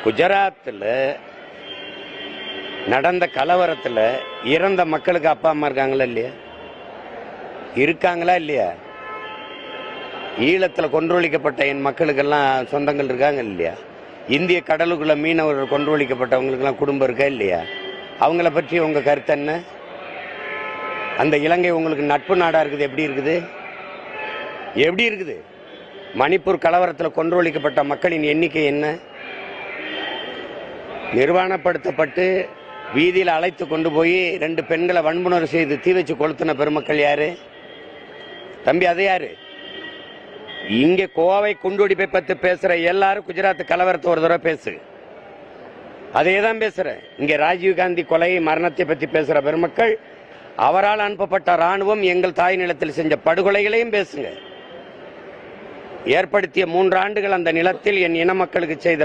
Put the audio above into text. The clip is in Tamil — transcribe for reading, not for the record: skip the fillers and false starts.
குஜராத்தில் நடந்த கலவரத்தில் இறந்த மக்களுக்கு அப்பா அம்மா இருக்காங்களா இல்லையா? இருக்காங்களா இல்லையா? ஈழத்தில் கொன்றொழிக்கப்பட்ட என் மக்களுக்கெல்லாம் சொந்தங்கள் இருக்காங்க இல்லையா? இந்திய கடலுக்குள்ள மீனவர்கள் கொன்றொழிக்கப்பட்டவங்களுக்கெல்லாம் குடும்பம் இருக்கா இல்லையா? அவங்கள பற்றி உங்க கருத்து என்ன? அந்த இலங்கை உங்களுக்கு நட்பு நாடா இருக்குது. எப்படி இருக்குது? எப்படி இருக்குது? மணிப்பூர் கலவரத்தில் கொன்றொழிக்கப்பட்ட மக்களின் எண்ணிக்கை என்ன? நிர்வாணப்படுத்தப்பட்டு வீதியில் அழைத்து கொண்டு போய் 2 பெண்களை வன்புணர்வு செய்து தீ வச்சு கொளுத்தின பெருமக்கள் யாரு தம்பி? அது யாரு? இங்க கோவை குண்டுவெடிப்பை பத்தி பேசுற எல்லாரும் குஜராத் கலவரத்தை ஒரு தடவை பேசு. அதே தான் பேசுற. இங்க ராஜீவ்காந்தி கொலை மரணத்தை பத்தி பேசுற பெருமக்கள், அவரால் அனுப்பப்பட்ட ராணுவம் எங்கள் தாய் நிலத்தில் செஞ்ச படுகொலைகளையும் பேசுங்க. ஏற்படுத்திய 3 ஆண்டுகள் அந்த நிலத்தில் என் இன மக்களுக்கு செய்த